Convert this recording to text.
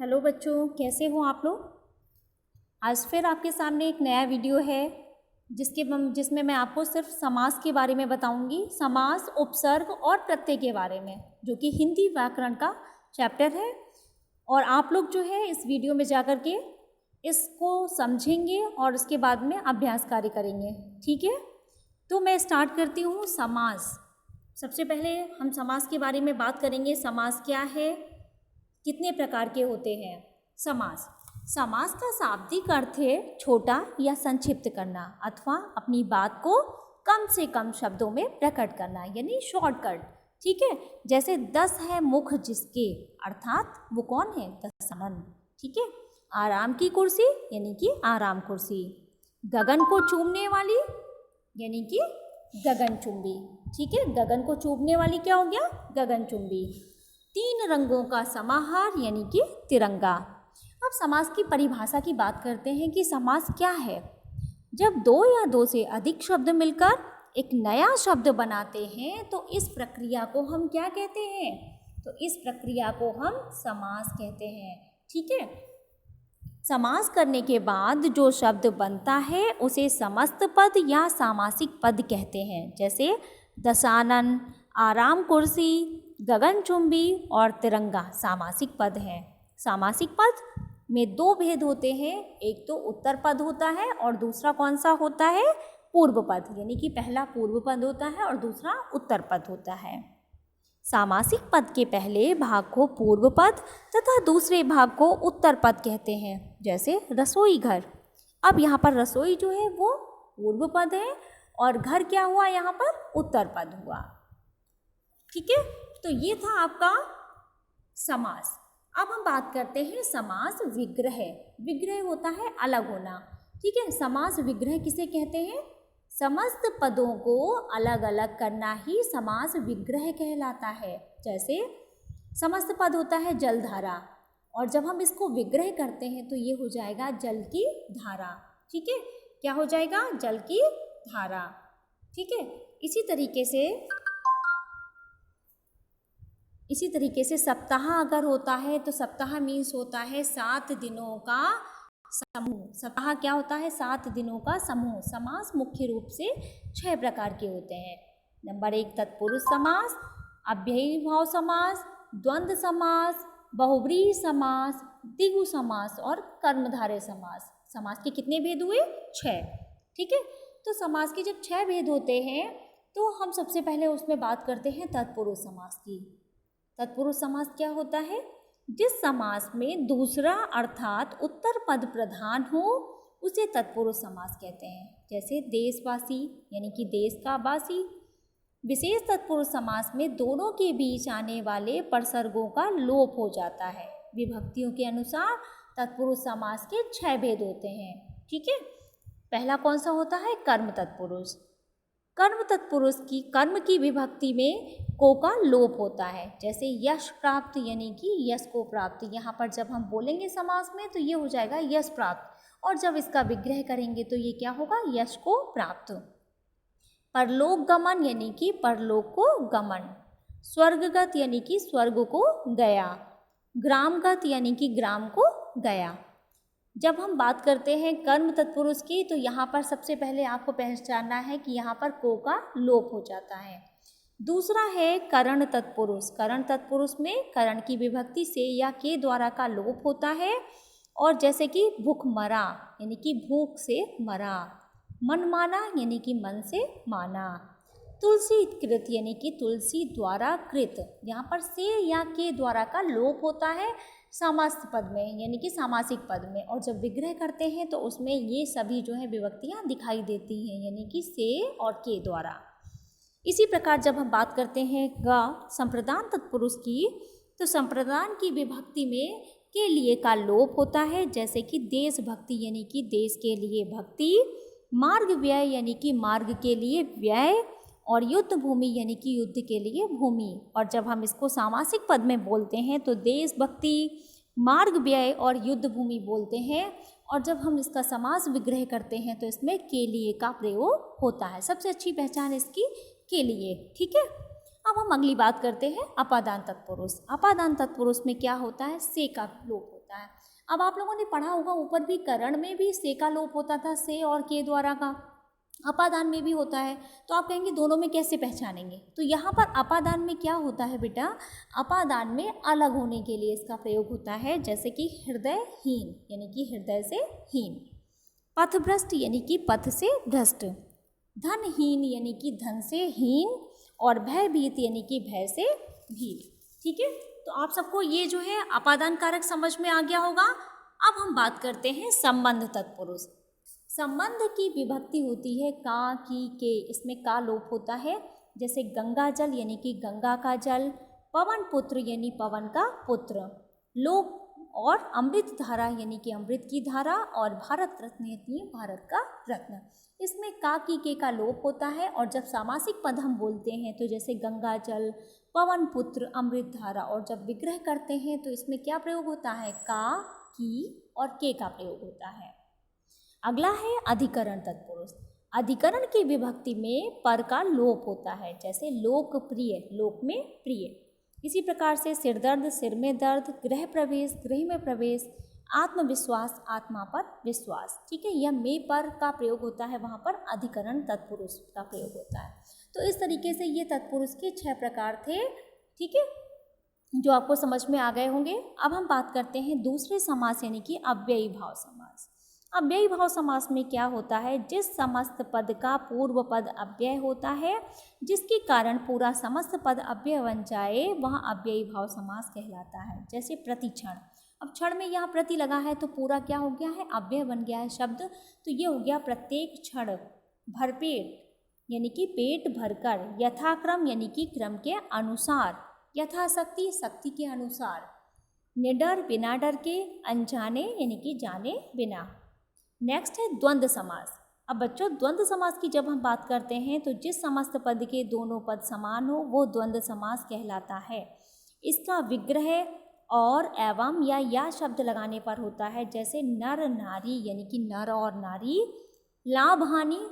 Hello बच्चों, कैसे हो आप लोग। आज फिर आपके सामने एक नया वीडियो है जिसमें मैं आपको सिर्फ समास के बारे में बताऊंगी। समास, उपसर्ग और प्रत्यय के बारे में, जो कि हिंदी व्याकरण का चैप्टर है। और आप लोग जो है इस वीडियो में जाकर के इसको समझेंगे और उसके बाद में अभ्यास कार्य करेंगे। ठीक है, तो मैं स्टार्ट करती हूँ। समास, सबसे पहले हम समास के बारे में बात करेंगे। समास क्या है, कितने प्रकार के होते हैं। समास समास का शाब्दिक अर्थ है छोटा या संक्षिप्त करना अथवा अपनी बात को कम से कम शब्दों में प्रकट करना, यानी शॉर्टकट। ठीक है, जैसे 10 है मुख जिसके, अर्थात वो कौन है, दशानन। ठीक है, आराम की कुर्सी यानी कि आराम कुर्सी। गगन को चूमने वाली यानी कि गगनचुंबी। ठीक है, गगन को चूमने वाली क्या हो गया, गगनचुंबी। 3 रंगों का समाहार यानी कि तिरंगा। अब समास की परिभाषा की बात करते हैं कि समास क्या है। जब 2 या 2 से अधिक शब्द मिलकर एक नया शब्द बनाते हैं तो इस प्रक्रिया को हम क्या कहते हैं, तो इस प्रक्रिया को हम समास कहते हैं। ठीक है, समास करने के बाद जो शब्द बनता है उसे समस्त पद या सामासिक पद कहते हैं। जैसे दशानन, आराम कुर्सी, गगनचुंबी और तिरंगा सामासिक पद हैं। सामासिक पद में 2 भेद होते हैं, एक तो उत्तर पद होता है और दूसरा कौन सा होता है, पूर्व पद। यानी कि पहला पूर्व पद होता है और दूसरा उत्तर पद होता है। सामासिक पद के पहले भाग को पूर्व पद तथा दूसरे भाग को उत्तर पद कहते हैं। जैसे रसोई घर, अब यहाँ पर रसोई जो है वो पूर्व पद है और घर क्या हुआ, यहाँ पर उत्तर पद हुआ। ठीक है, तो ये था आपका समास। अब हम बात करते हैं समास विग्रह। विग्रह होता है अलग होना। ठीक है, समास विग्रह किसे कहते हैं, समस्त पदों को अलग अलग करना ही समास विग्रह कहलाता है। जैसे समस्त पद होता है जलधारा, और जब हम इसको विग्रह करते हैं तो ये हो जाएगा जल की धारा। ठीक है, क्या हो जाएगा, जल की धारा। ठीक है, इसी तरीके से सप्ताह अगर होता है तो सप्ताह मीन्स होता है 7 दिनों का समूह। सप्ताह क्या होता है, 7 दिनों का समूह। समास मुख्य रूप से 6 प्रकार के होते हैं। नंबर 1 तत्पुरुष समास, अव्ययीभाव समास, द्वंद्व समास, बहुव्रीहि समास, द्विगु समास और कर्मधारय समास। समास के कितने भेद हुए, 6। ठीक है, तो समास के जब 6 भेद होते हैं तो हम सबसे पहले उसमें बात करते हैं तत्पुरुष समास की। तत्पुरुष समास क्या होता है, जिस समास में दूसरा अर्थात उत्तर पद प्रधान हो उसे तत्पुरुष समास कहते हैं। जैसे देशवासी यानी कि देश का वासी। विशेष तत्पुरुष समास में दोनों के बीच आने वाले प्रसर्गों का लोप हो जाता है। विभक्तियों के अनुसार तत्पुरुष समास के 6 भेद होते हैं। ठीक है, पहला कौन सा होता है, कर्म तत्पुरुष। कर्म तत्पुरुष की कर्म की विभक्ति में को का लोप होता है। जैसे यश प्राप्त यानी कि यश को प्राप्त। यहाँ पर जब हम बोलेंगे समास में तो ये हो जाएगा यश प्राप्त, और जब इसका विग्रह करेंगे तो ये क्या होगा, यश को प्राप्त। परलोक गमन यानी कि परलोक को गमन। स्वर्गगत यानी कि स्वर्ग को गया। ग्रामगत यानी कि ग्राम को गया। जब हम बात करते हैं कर्म तत्पुरुष की तो यहाँ पर सबसे पहले आपको पहचानना है कि यहाँ पर को का लोप हो जाता है। दूसरा है करण तत्पुरुष। करण तत्पुरुष में करण की विभक्ति से या के द्वारा का लोप होता है। और जैसे कि भूख मरा यानी कि भूख से मरा। मन माना यानी कि मन से माना। तुलसी कृत यानी कि तुलसी द्वारा कृत, यहाँ पर से या के द्वारा का लोप होता है समास पद में यानी कि सामासिक पद में, और जब विग्रह करते हैं तो उसमें ये सभी जो है विभक्तियाँ दिखाई देती हैं यानी कि से और के द्वारा। इसी प्रकार जब हम बात करते हैं संप्रदान तत्पुरुष की, तो संप्रदान की विभक्ति में के लिए का लोप होता है। जैसे कि देशभक्ति यानी कि देश के लिए भक्ति, मार्ग व्यय यानी कि मार्ग के लिए व्यय, और युद्ध भूमि यानी कि युद्ध के लिए भूमि। और जब हम इसको सामासिक पद में बोलते हैं तो देशभक्ति, मार्ग व्यय और युद्ध भूमि बोलते हैं। और जब हम इसका समास विग्रह करते हैं तो इसमें के लिए का प्रयोग होता है। सबसे अच्छी पहचान इसकी के लिए। ठीक है, अब हम अगली बात करते हैं अपादान तत्पुरुष। अपादान तत्पुरुष में क्या होता है, से का लोप होता है। अब आप लोगों ने पढ़ा होगा ऊपर भी, करण में भी से का लोप होता था, से और के द्वारा का, अपादान में भी होता है। तो आप कहेंगे दोनों में कैसे पहचानेंगे, तो यहाँ पर अपादान में क्या होता है बेटा, अपादान में अलग होने के लिए इसका प्रयोग होता है, जैसे कि हृदयहीन यानी कि हृदय से हीन, पथभ्रष्ट यानी कि पथ से भ्रष्ट, धनहीन यानी कि धन से हीन, और भयभीत यानी कि भय से भीत। ठीक है, तो आप सबको ये जो है अपादान कारक समझ में आ गया होगा। अब हम बात करते हैं संबंध तत्पुरुष। संबंध की विभक्ति होती है का, की, के, इसमें का लोप होता है, जैसे गंगा जल यानी कि गंगा का जल, पवन पुत्र यानी पवन का पुत्र, लोक और अमृत धारा यानी कि अमृत की धारा, और भारत रत्न यानी भारत का रत्न, इसमें का, की, के का लोप होता है। और जब सामासिक पद हम बोलते हैं तो जैसे गंगा जल, पवन पुत्र, अमृत धारा, और जब विग्रह करते हैं तो इसमें क्या प्रयोग होता है, का, की और के का प्रयोग होता है। अगला है अधिकरण तत्पुरुष। अधिकरण की विभक्ति में पर का लोप होता है, जैसे लोकप्रिय, लोक में प्रिय। इसी प्रकार से सिर दर्द, सिर में दर्द, गृह प्रवेश, गृह में प्रवेश, आत्मविश्वास, आत्मा पर विश्वास। ठीक है, यह में पर का प्रयोग होता है, वहाँ पर अधिकरण तत्पुरुष का प्रयोग होता है। तो इस तरीके से ये तत्पुरुष के 6 प्रकार थे। ठीक है, जो आपको समझ में आ गए होंगे। अब हम बात करते हैं दूसरे समास यानी कि अव्ययी भाव समास। अव्ययी भाव समास में क्या होता है, जिस समस्त पद का पूर्व पद अव्यय होता है, जिसके कारण पूरा समस्त पद अव्यय बन जाए, वह अव्ययी भाव समास कहलाता है। जैसे प्रतिक्षण, अब क्षण में यहाँ प्रति लगा है तो पूरा क्या हो गया है, अव्यय बन गया है शब्द, तो ये हो गया प्रत्येक क्षण, भरपेट यानी कि पेट भरकर, यथाक्रम यानी कि क्रम के अनुसार, यथाशक्ति शक्ति के अनुसार, निडर बिना डर के, अनजाने यानी कि जाने बिना। नेक्स्ट है द्वंद्व समास। अब बच्चों द्वंद्व समास की जब हम बात करते हैं तो जिस समस्त पद के दोनों पद समान हो वो द्वंद्व समास कहलाता है। इसका विग्रह और एवं या शब्द लगाने पर होता है, जैसे नर नारी यानी कि नर और नारी, लाभ हानि